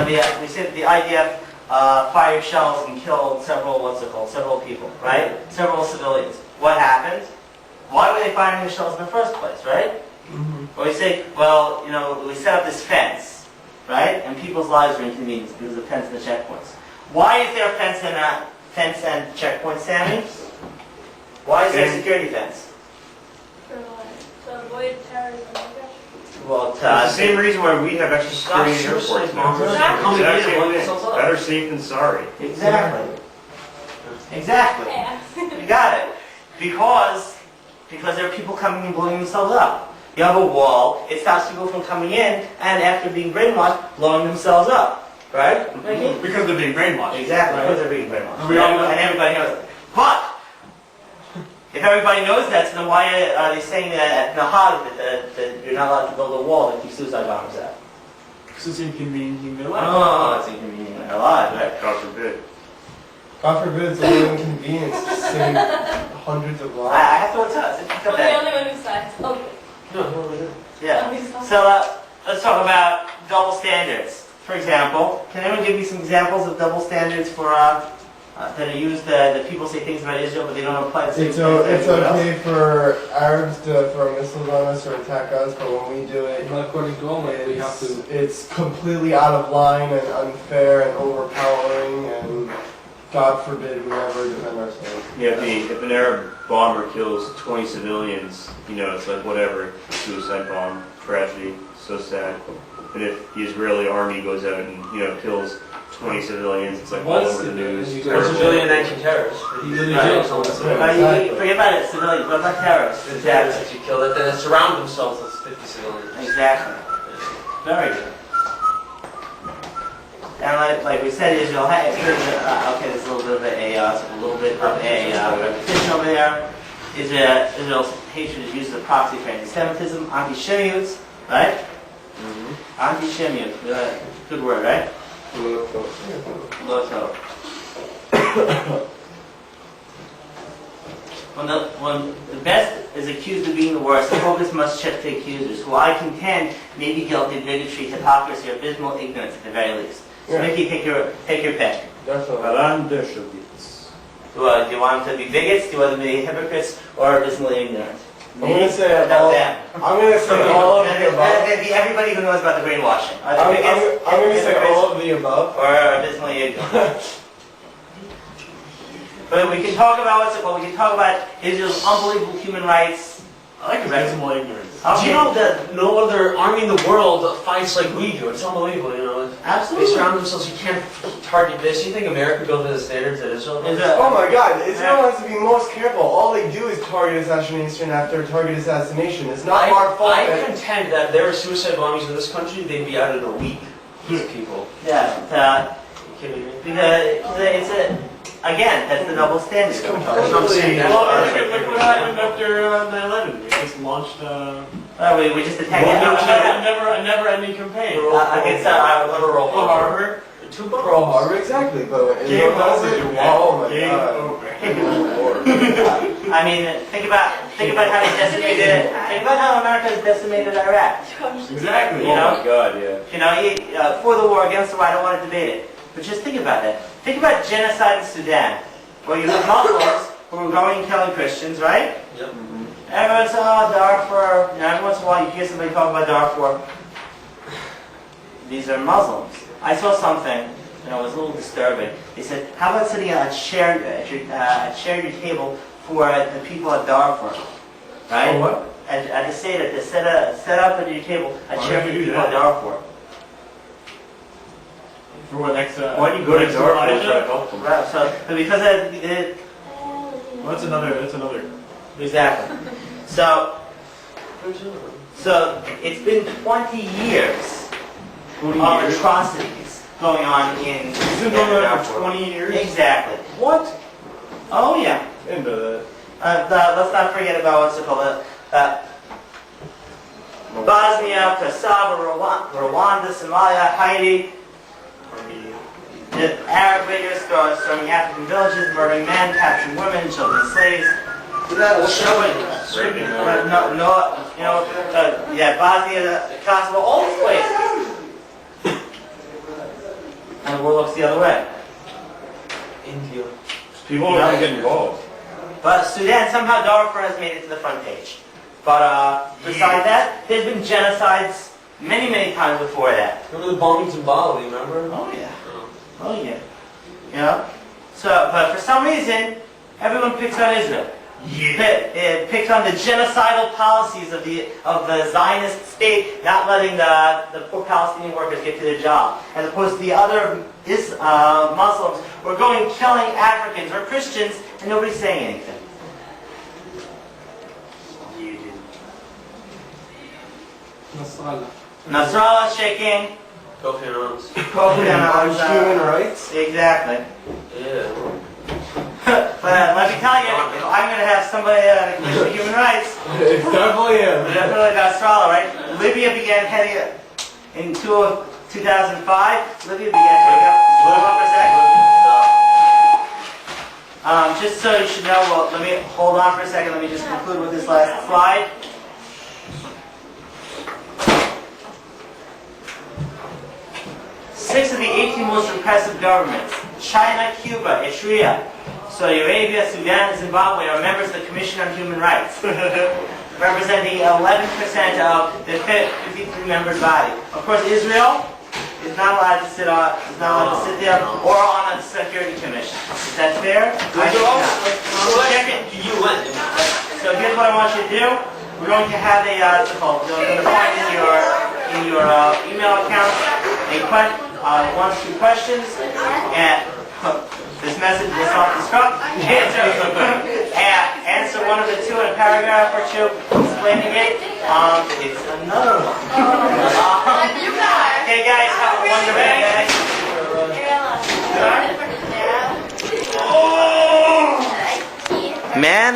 when we said the IDF fired shells and killed several people, right? Several civilians. What happened? Why were they firing the shells in the first place, right? Or we say, well, we set up this fence, right? And people's lives are inconvenienced because of the fence and the checkpoints. Why is there a fence and checkpoints, Sammy? Why is there a security fence? To avoid terrorism. Well, It's the same reason why we have extra security in airports now. Better safe than sorry. Exactly. Exactly. You got it. Because there are people coming and blowing themselves up. You have a wall, it stops people from coming in, and after being brainwashed, blowing themselves up. Right? Because they're being brainwashed. Exactly, because they're being brainwashed. And everybody knows it. But, if everybody knows that, then why are they saying that at Nahad that you're not allowed to build a wall that keeps suicide bombers out? Because it's inconveniencing their life. Oh, it's inconvenient in their lives, right? God forbid. God forbid it's a little inconvenience to save hundreds of I lives. have to tell you, I'm the only one who sides. Okay. Yeah. So let's talk about double standards. For example, can anyone give me some examples of double standards for that are used that people say things about Israel but they don't apply the same It's things to it's everyone else? okay for Arabs to throw missiles on us or attack us, but when we do it, But according to Omer, we have to. it's completely out of line and unfair and overpowering, and God forbid we ever defend ourselves. Yeah, if an Arab bomber kills 20 civilians, it's like whatever, suicide bomb, tragedy, so sad. And if the Israeli army goes out and, kills 20 civilians, it's like all over the news. What's Terrible. civilian anti-terrorist? He's in jail, so that's Exactly. Forget about it, civilians. What about terrorists? the terrorists that you kill it, then surround themselves with 50 civilians. Exactly. Very good. And like we said, Israel has there's a little bit of a repetition over there. Israel's hatred is used as a proxy for anti-Semitism, anti-Shemiut, right? Anti-Shemiut, good word, right? Loto. When the best is accused of being the worst, the focus must shift to accusers, who I contend may be guilty of bigotry, hypocrisy, or abysmal ignorance at the very least. So Yeah. Mickey, take your pick. Definitely. Do you want them to be bigots? Do you want them to be hypocrites or abysmally ignorant? I'm gonna say About all. them. I'm gonna say all of the above. That'd be everybody who knows about the brainwashing. Are they bigots, I'm gonna say hypocrites, all of the above. or abysmally ignorant. But we can talk about we can talk about Israel's unbelievable human rights. I like abysmal ignorance. Do you know that no other army in the world fights like we do? It's unbelievable, They Absolutely. surround themselves, you can't target this. You think America built to the standards that Israel does? Oh my God! Israel has to be most careful. All they do is target assassination after target assassination. It's not our fault. I that- contend that if there were suicide bombings in this country, they'd be out in a week. These people. Yeah, Are you kidding me? because again, that's the double standard. It's That's what I'm saying. Well, look what happened after 9/11. We just launched We just attacked a never-ending campaign. against Pearl Harbor. Pearl Harbor, exactly. But Game Israel does over. it. Oh my Game God. over. I mean, think about how they decimated. Think about how America has decimated Iraq. Exactly. You know? God, yeah. For the war, against the war, I don't want to debate it. But just think about that. Think about genocide in Sudan, where you have Muslims who are going and killing Christians, right? Yep. Every once in a while, Darfur, every once in a while you hear somebody talk about Darfur. These are Muslims. I saw something, it was a little disturbing. They said, how about sitting share your table for the people at Darfur, right? For what? At the Seder, to set up at your table a Why chair would for you the do people at that? Darfur. For what next? Why do you go to next Darfur and Elijah? try to help them? Right, so because Well, that's another. exactly. So it's been 20 years of atrocities going on in It's been going on Darfur. for 20 years. Exactly. What? Oh yeah. Into that. Let's not forget about what's it called. Bosnia, Kosovo, Rwanda, Somalia, Haiti. The Arab raiders storming African villages, murdering men, capturing women, children, slaves. Raping them. Bosnia, Kosovo, all these places. and the world looks the other way. India. People don't want to get involved. But Sudan, somehow Darfur has made it to the front page. But besides that, there's been genocides many, many times before that. Remember the bombings in Bali, remember? Oh yeah. Oh yeah. You know? So, but for some reason, everyone picks on Israel. It picks on the genocidal policies of the Zionist state, not letting the poor Palestinian workers get to their job, as opposed to the other Muslims who are going killing Africans or Christians, and nobody's saying anything. You did. Nasrallah. Nasrallah shaking. Kofi Annan's. Kofi Annan's, On human rights? Exactly. Yeah. But let me tell you, if I'm going to have somebody commission human rights, It's definitely him. definitely Nasrallah, right? Libya began heading in 2005. Libya began heading up. Slow up for a second. Just so you should know, well, let me hold on for a second. Let me just conclude with this last slide. Six of the 18 most repressive governments, China, Cuba, Eritrea, Saudi Arabia, Sudan, and Zimbabwe, are members of the Commission on Human Rights, representing 11% of the 53 members body. Of course, Israel is not allowed to sit there or on a security commission. Is that fair? I think not. Check it. The UN. So here's what I want you to do. We're going to have a what's it called? We're going to find in your email account one or two questions, and this message will self-destruct. Answer one of the two in a paragraph or two, explaining it. It's another one. Okay, guys, have a wonderful day. Man.